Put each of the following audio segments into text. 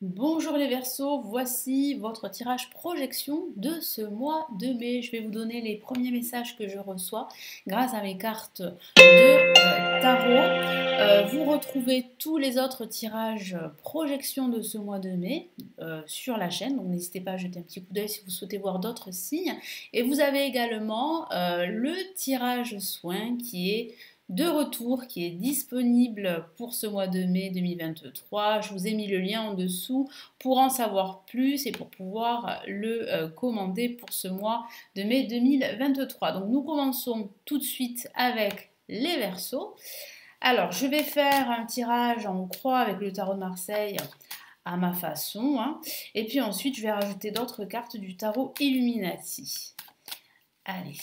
Bonjour les Verseaux, voici votre tirage projection de ce mois de mai. Je vais vous donner les premiers messages que je reçois grâce à mes cartes de tarot. Vous retrouvez tous les autres tirages projection de ce mois de mai sur la chaîne, donc n'hésitez pas à jeter un petit coup d'œil si vous souhaitez voir d'autres signes. Et vous avez également le tirage soin qui est de retour, qui est disponible pour ce mois de mai 2023. Je vous ai mis le lien en dessous pour en savoir plus et pour pouvoir le commander pour ce mois de mai 2023. Donc nous commençons tout de suite avec les Verseaux. Alors je vais faire un tirage en croix avec le tarot de Marseille à ma façon, hein. Et puis ensuite je vais rajouter d'autres cartes du tarot Illuminati. Allez.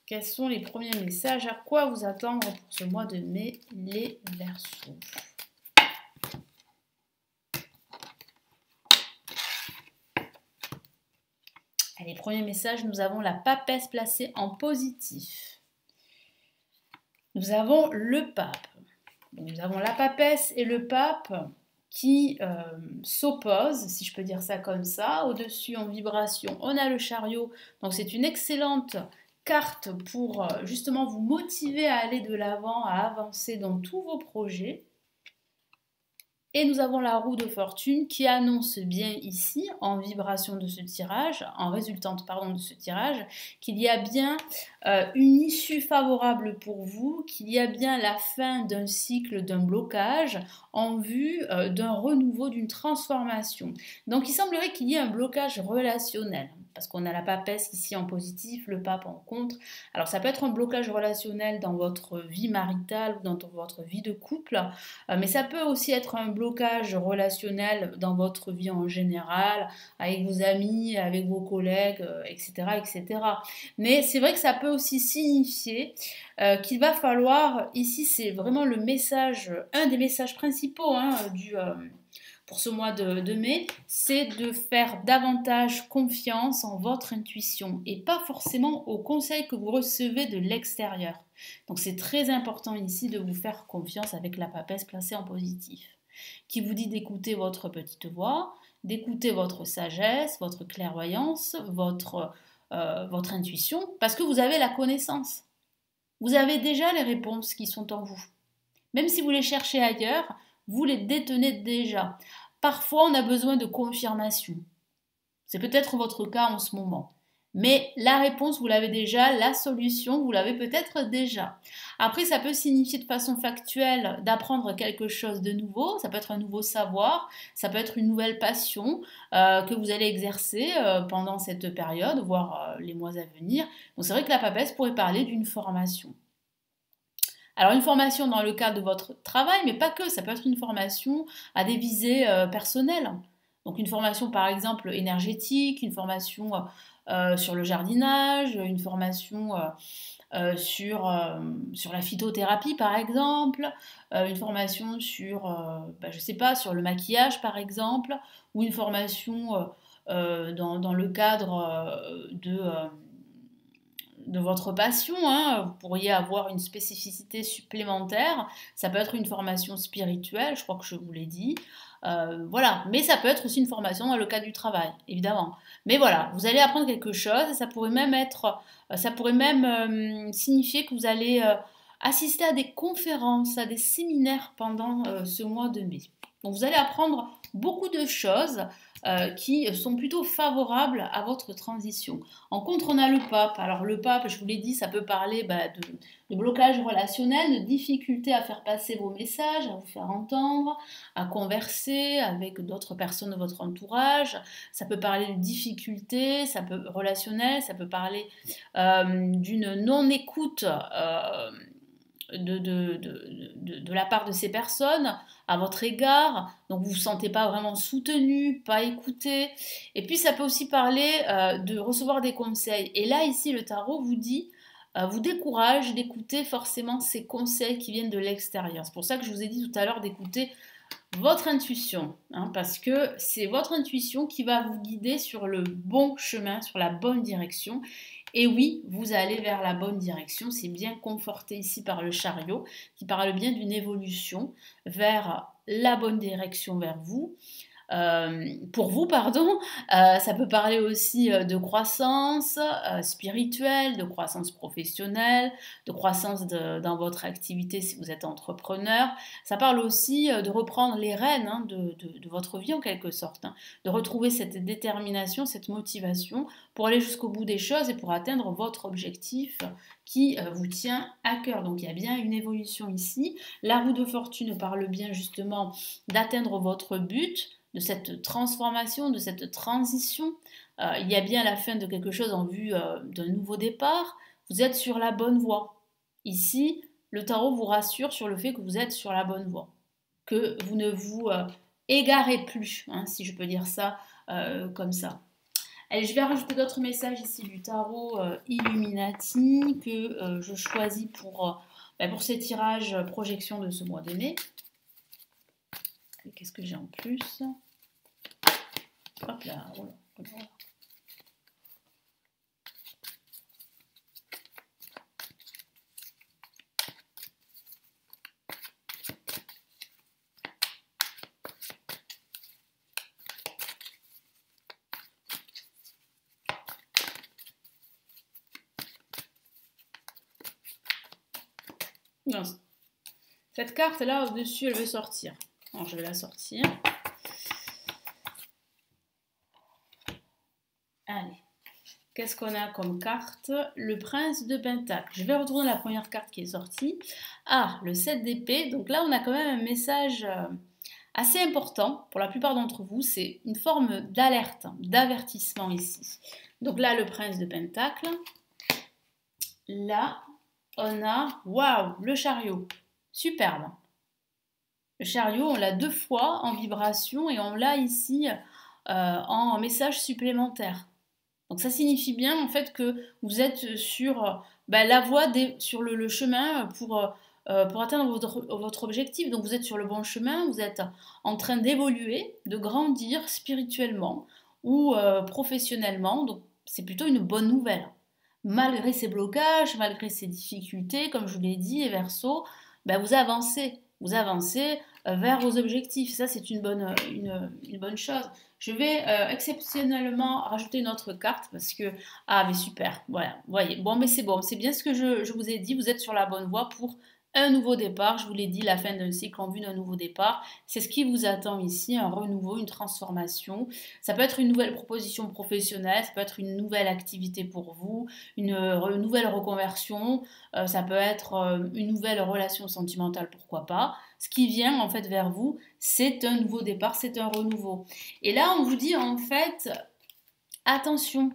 Quels sont les premiers messages? À quoi vous attendre pour ce mois de mai, les Verseaux? Les premiers messages, nous avons la papesse placée en positif. Nous avons le pape. Nous avons la papesse et le pape qui s'opposent, si je peux dire ça comme ça. Au-dessus, en vibration, on a le chariot. Donc c'est une excellente carte pour justement vous motiver à aller de l'avant, à avancer dans tous vos projets. Et nous avons la roue de fortune qui annonce bien ici, en vibration de ce tirage, en résultante pardon de ce tirage, qu'il y a bien une issue favorable pour vous, qu'il y a bien la fin d'un cycle, d'un blocage, en vue d'un renouveau, d'une transformation. Donc il semblerait qu'il y ait un blocage relationnel, parce qu'on a la papesse ici en positif, le pape en contre. Alors ça peut être un blocage relationnel dans votre vie maritale ou dans votre vie de couple, mais ça peut aussi être un blocage relationnel dans votre vie en général, avec vos amis, avec vos collègues, etc., etc. Mais c'est vrai que ça peut aussi signifier qu'il va falloir, ici c'est vraiment le message, un des messages principaux pour ce mois de mai, c'est de faire davantage confiance en votre intuition et pas forcément aux conseils que vous recevez de l'extérieur. Donc c'est très important ici de vous faire confiance avec la papesse placée en positif, qui vous dit d'écouter votre petite voix, d'écouter votre sagesse, votre clairvoyance, votre intuition, parce que vous avez la connaissance. Vous avez déjà les réponses qui sont en vous. Même si vous les cherchez ailleurs, vous les détenez déjà. Parfois, on a besoin de confirmation. C'est peut-être votre cas en ce moment. Mais la réponse, vous l'avez déjà, la solution, vous l'avez peut-être déjà. Après, ça peut signifier de façon factuelle d'apprendre quelque chose de nouveau, ça peut être un nouveau savoir, ça peut être une nouvelle passion que vous allez exercer pendant cette période, voire les mois à venir. Donc c'est vrai que la papesse pourrait parler d'une formation. Alors une formation dans le cadre de votre travail, mais pas que, ça peut être une formation à des visées personnelles. Donc une formation par exemple énergétique, une formation sur le jardinage, une formation sur la phytothérapie par exemple, une formation sur, je sais pas, sur le maquillage par exemple, ou une formation dans le cadre de votre passion, hein. Vous pourriez avoir une spécificité supplémentaire, ça peut être une formation spirituelle, je crois que je vous l'ai dit, voilà, mais ça peut être aussi une formation dans le cadre du travail, évidemment. Mais voilà, vous allez apprendre quelque chose, et ça pourrait même signifier que vous allez assister à des conférences, à des séminaires pendant ce mois de mai. Donc vous allez apprendre beaucoup de choses qui sont plutôt favorables à votre transition. En contre, on a le pape. Alors le pape, je vous l'ai dit, ça peut parler de blocage relationnel, de difficulté à faire passer vos messages, à vous faire entendre, à converser avec d'autres personnes de votre entourage. Ça peut parler de difficultés, relationnelles, ça peut parler d'une non-écoute de la part de ces personnes à votre égard, donc vous ne vous sentez pas vraiment soutenu, pas écouté. Et puis ça peut aussi parler de recevoir des conseils. Et là, ici, le tarot vous dit, vous décourage d'écouter forcément ces conseils qui viennent de l'extérieur. C'est pour ça que je vous ai dit tout à l'heure d'écouter votre intuition, hein, parce que c'est votre intuition qui va vous guider sur le bon chemin, sur la bonne direction. Et oui, vous allez vers la bonne direction, c'est bien conforté ici par le chariot, qui parle bien d'une évolution vers la bonne direction vers vous. Pour vous, pardon, ça peut parler aussi de croissance spirituelle, de croissance professionnelle, de croissance dans votre activité si vous êtes entrepreneur. Ça parle aussi de reprendre les rênes de votre vie en quelque sorte, de retrouver cette détermination, cette motivation pour aller jusqu'au bout des choses et pour atteindre votre objectif qui vous tient à cœur. Donc il y a bien une évolution ici. La roue de fortune parle bien justement d'atteindre votre but, de cette transformation, de cette transition. Il y a bien la fin de quelque chose en vue d'un nouveau départ. Vous êtes sur la bonne voie. Ici, le tarot vous rassure sur le fait que vous êtes sur la bonne voie, que vous ne vous égarez plus, si je peux dire ça comme ça. Allez, je vais rajouter d'autres messages ici du tarot Illuminati que je choisis pour ces tirages projection de ce mois de mai. Qu'est-ce que j'ai en plus? Hop là, voilà. Non, cette carte là au-dessus, elle veut sortir. Alors je vais la sortir. Allez, qu'est-ce qu'on a comme carte? Le prince de Pentacle. Je vais retourner la première carte qui est sortie. Ah, le 7 d'épée. Donc là, on a quand même un message assez important pour la plupart d'entre vous. C'est une forme d'alerte, d'avertissement ici. Donc là, le prince de Pentacle. Là, on a, waouh, le chariot. Superbe. Le chariot, on l'a 2 fois en vibration et on l'a ici en message supplémentaire. Donc ça signifie bien en fait que vous êtes sur la voie, sur le chemin pour atteindre votre objectif. Donc vous êtes sur le bon chemin, vous êtes en train d'évoluer, de grandir spirituellement ou professionnellement. Donc c'est plutôt une bonne nouvelle. Malgré ces blocages, malgré ces difficultés, comme je vous l'ai dit, les Verseaux, vous avancez. Vous avancez vers vos objectifs. Ça, c'est une bonne chose. Je vais exceptionnellement rajouter une autre carte parce que... Ah, mais super. Voilà, vous voyez. Bon, mais c'est bon. C'est bien ce que je vous ai dit. Vous êtes sur la bonne voie pour un nouveau départ. Je vous l'ai dit, la fin d'un cycle en vue d'un nouveau départ. C'est ce qui vous attend ici, un renouveau, une transformation. Ça peut être une nouvelle proposition professionnelle, ça peut être une nouvelle activité pour vous, une nouvelle reconversion, ça peut être une nouvelle relation sentimentale, pourquoi pas. Ce qui vient en fait vers vous, c'est un nouveau départ, c'est un renouveau. Et là, on vous dit en fait, attention.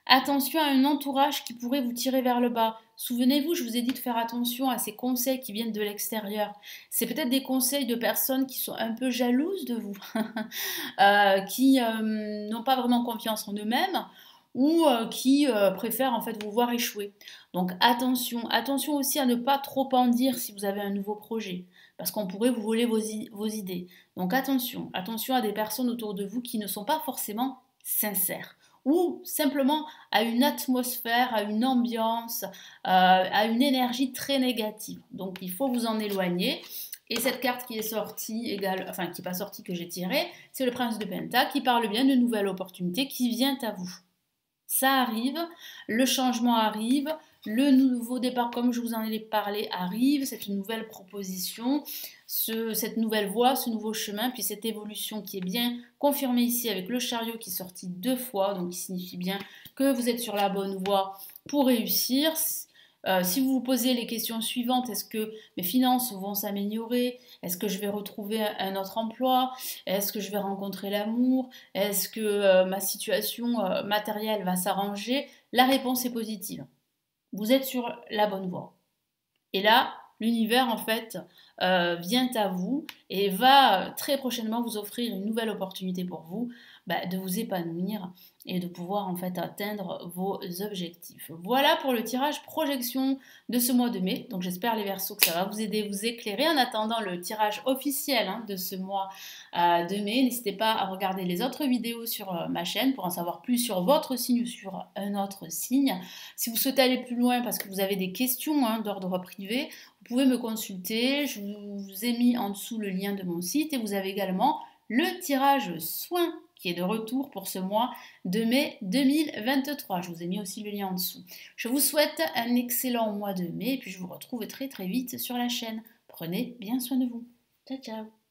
Attention à un entourage qui pourrait vous tirer vers le bas. Souvenez-vous, je vous ai dit de faire attention à ces conseils qui viennent de l'extérieur. C'est peut-être des conseils de personnes qui sont un peu jalouses de vous, qui n'ont pas vraiment confiance en eux-mêmes ou qui préfèrent en fait vous voir échouer. Donc attention, attention aussi à ne pas trop en dire si vous avez un nouveau projet, parce qu'on pourrait vous voler vos idées. Donc attention, attention à des personnes autour de vous qui ne sont pas forcément sincères, ou simplement à une atmosphère, à une ambiance, à une énergie très négative. Donc il faut vous en éloigner. Et cette carte qui est sortie, enfin qui n'est pas sortie, que j'ai tirée, c'est le prince de Pentacle qui parle bien de nouvelles opportunités qui viennent à vous. Ça arrive, le changement arrive, le nouveau départ, comme je vous en ai parlé, arrive, c'est une nouvelle proposition, cette nouvelle voie, ce nouveau chemin, puis cette évolution qui est bien confirmée ici avec le chariot qui est sorti 2 fois, donc qui signifie bien que vous êtes sur la bonne voie pour réussir. Si vous vous posez les questions suivantes, est-ce que mes finances vont s'améliorer? Est-ce que je vais retrouver un autre emploi? Est-ce que je vais rencontrer l'amour? Est-ce que ma situation matérielle va s'arranger? La réponse est positive. Vous êtes sur la bonne voie. Et là, l'univers, en fait, vient à vous et va très prochainement vous offrir une nouvelle opportunité pour vous de vous épanouir et de pouvoir en fait atteindre vos objectifs. Voilà pour le tirage projection de ce mois de mai. Donc j'espère les Verseaux que ça va vous aider, vous éclairer en attendant le tirage officiel de ce mois de mai. N'hésitez pas à regarder les autres vidéos sur ma chaîne pour en savoir plus sur votre signe ou sur un autre signe. Si vous souhaitez aller plus loin parce que vous avez des questions d'ordre privé, vous pouvez me consulter. Je vous ai mis en dessous le lien de mon site et vous avez également le tirage soin qui est de retour pour ce mois de mai 2023. Je vous ai mis aussi le lien en dessous. Je vous souhaite un excellent mois de mai et puis je vous retrouve très très vite sur la chaîne. Prenez bien soin de vous. Ciao, ciao.